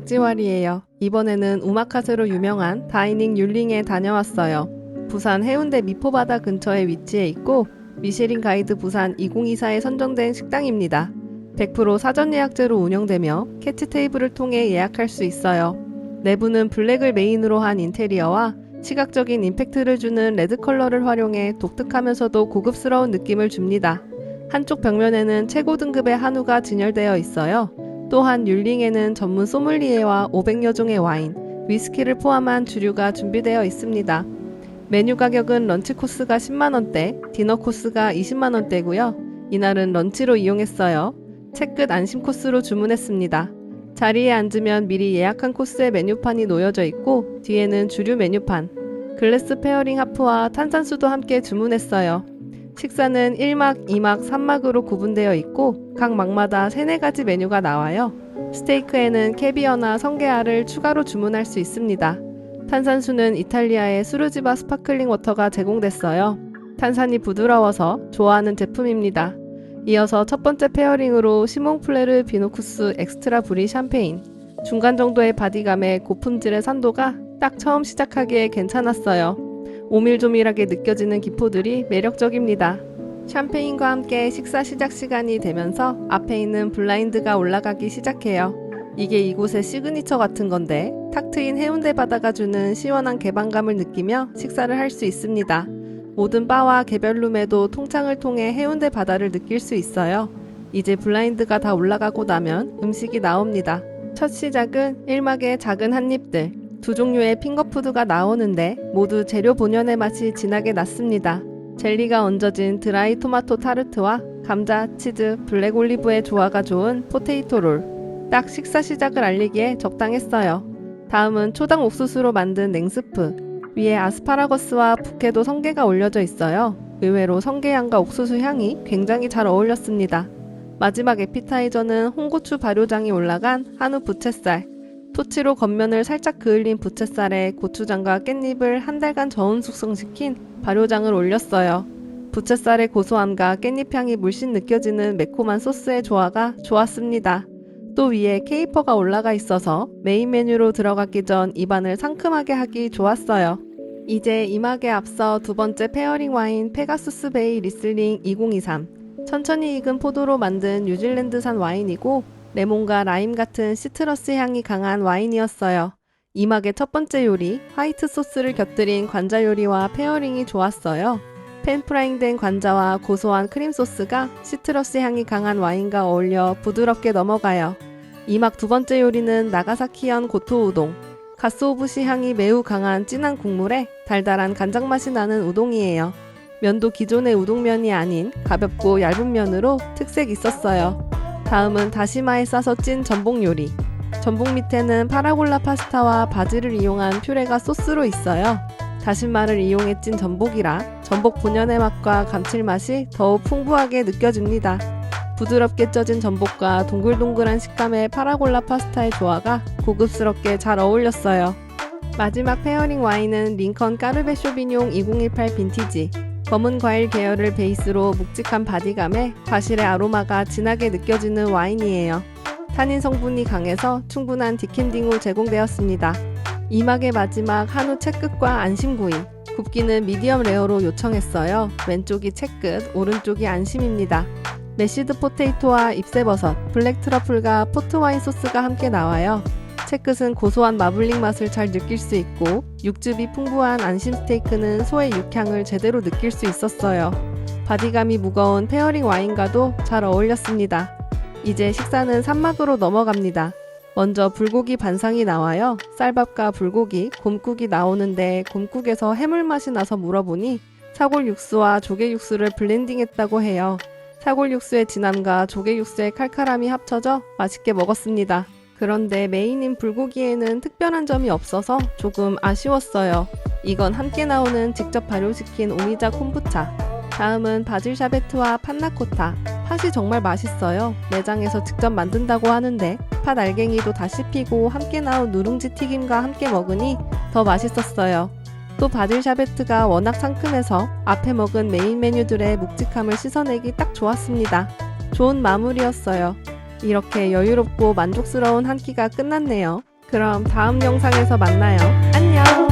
박지활이에요. 이번에는 우마카세로 유명한 다이닝 율링에 다녀왔어요. 부산 해운대 미포바다 근처에 위치해 있고 미쉐린 가이드 부산 2024에 선정된 식당입니다. 100% 사전 예약제로 운영되며 캐치 테이블을 통해 예약할 수 있어요. 내부는 블랙을 메인으로 한 인테리어와 시각적인 임팩트를 주는 레드 컬러를 활용해 독특하면서도 고급스러운 느낌을 줍니다. 한쪽 벽면에는 최고 등급의 한우가 진열되어 있어요. 또한 율링에는 전문 소믈리에와 500여 종의 와인, 위스키를 포함한 주류가 준비되어 있습니다. 메뉴 가격은 런치 코스가 10만원대, 디너 코스가 20만원대고요. 이날은 런치로 이용했어요. 채끝 안심 코스로 주문했습니다. 자리에 앉으면 미리 예약한 코스의 메뉴판이 놓여져 있고 뒤에는 주류 메뉴판, 글래스 페어링 하프와 탄산수도 함께 주문했어요. 식사는 1막, 2막, 3막으로 구분되어 있고 각 막마다 3-4가지 메뉴가 나와요. 스테이크에는 캐비어나 성게알을 추가로 주문할 수 있습니다. 탄산수는 이탈리아의 수르지바 스파클링 워터가 제공됐어요. 탄산이 부드러워서 좋아하는 제품입니다. 이어서 첫 번째 페어링으로 시몽플레르 비노쿠스 엑스트라 브리 샴페인. 중간 정도의 바디감에 고품질의 산도가 딱 처음 시작하기에 괜찮았어요. 오밀조밀하게 느껴지는 기포들이 매력적입니다. 샴페인과 함께 식사 시작 시간이 되면서 앞에 있는 블라인드가 올라가기 시작해요. 이게 이곳의 시그니처 같은 건데 탁 트인 해운대 바다가 주는 시원한 개방감을 느끼며 식사를 할 수 있습니다. 모든 바와 개별룸에도 통창을 통해 해운대 바다를 느낄 수 있어요. 이제 블라인드가 다 올라가고 나면 음식이 나옵니다. 첫 시작은 1막의 작은 한입들. 2종류의 핑거푸드가 나오는데 모두 재료 본연의 맛이 진하게 났습니다. 젤리가 얹어진 드라이 토마토 타르트와 감자, 치즈, 블랙 올리브의 조화가 좋은 포테이토 롤. 딱 식사 시작을 알리기에 적당했어요. 다음은 초당 옥수수로 만든 냉스프. 위에 아스파라거스와 부케도 성게가 올려져 있어요. 의외로 성게향과 옥수수 향이 굉장히 잘 어울렸습니다. 마지막 에피타이저는 홍고추 발효장이 올라간 한우 부채살. 토치로 겉면을 살짝 그을린 부채살에 고추장과 깻잎을 한 달간 저온 숙성시킨 발효장을 올렸어요. 부채살의 고소함과 깻잎향이 물씬 느껴지는 매콤한 소스의 조화가 좋았습니다. 또 위에 케이퍼가 올라가 있어서 메인 메뉴로 들어가기 전 입안을 상큼하게 하기 좋았어요. 이제 이막에 앞서 두 번째 페어링 와인 페가수스 베이 리슬링 2023. 천천히 익은 포도로 만든 뉴질랜드산 와인이고 레몬과 라임 같은 시트러스 향이 강한 와인이었어요. 이막의 첫 번째 요리, 화이트 소스를 곁들인 관자 요리와 페어링이 좋았어요. 팬프라잉된 관자와 고소한 크림 소스가 시트러스 향이 강한 와인과 어울려 부드럽게 넘어가요. 이막 두 번째 요리는 나가사키현 고토 우동. 가스오부시 향이 매우 강한 진한 국물에 달달한 간장 맛이 나는 우동이에요. 면도 기존의 우동면이 아닌 가볍고 얇은 면으로 특색 있었어요. 다음은 다시마에 싸서 찐 전복 요리. 전복 밑에는 파라골라 파스타와 바질을 이용한 퓨레가 소스로 있어요. 다시마를 이용해 찐 전복이라 전복 본연의 맛과 감칠맛이 더욱 풍부하게 느껴집니다. 부드럽게 쪄진 전복과 동글동글한 식감의 파라골라 파스타의 조화가 고급스럽게 잘 어울렸어요. 마지막 페어링 와인은 링컨 까르베 쇼비뇽 2018 빈티지. 검은 과일 계열을 베이스로 묵직한 바디감에 바실의 아로마가 진하게 느껴지는 와인이에요. 타닌 성분이 강해서 충분한 디캔딩 후 제공되었습니다. 이막의 마지막 한우 채끝과 안심구이. 굽기는 미디엄 레어로 요청했어요. 왼쪽이 채끝, 오른쪽이 안심입니다. 메시드 포테이토와 잎새버섯, 블랙 트러플과 포트와인 소스가 함께 나와요. 채끝은 고소한 마블링 맛을 잘 느낄 수 있고 육즙이 풍부한 안심 스테이크는 소의 육향을 제대로 느낄 수 있었어요. 바디감이 무거운 페어링 와인과도 잘 어울렸습니다. 이제 식사는 3막으로 넘어갑니다. 먼저 불고기 반상이 나와요. 쌀밥과 불고기, 곰국이 나오는데 곰국에서 해물 맛이 나서 물어보니 사골 육수와 조개 육수를 블렌딩했다고 해요. 사골 육수의 진함과 조개 육수의 칼칼함이 합쳐져 맛있게 먹었습니다. 그런데 메인인 불고기에는 특별한 점이 없어서 조금 아쉬웠어요. 이건 함께 나오는 직접 발효시킨 오미자 콤부차. 다음은 바질 샤베트와 판나코타. 팥이 정말 맛있어요. 매장에서 직접 만든다고 하는데 팥 알갱이도 다 씹히고 함께 나온 누룽지 튀김과 함께 먹으니 더 맛있었어요. 또 바질 샤베트가 워낙 상큼해서 앞에 먹은 메인 메뉴들의 묵직함을 씻어내기 딱 좋았습니다. 좋은 마무리였어요. 이렇게 여유롭고 만족스러운 한 끼가 끝났네요. 그럼 다음 영상에서 만나요. 안녕!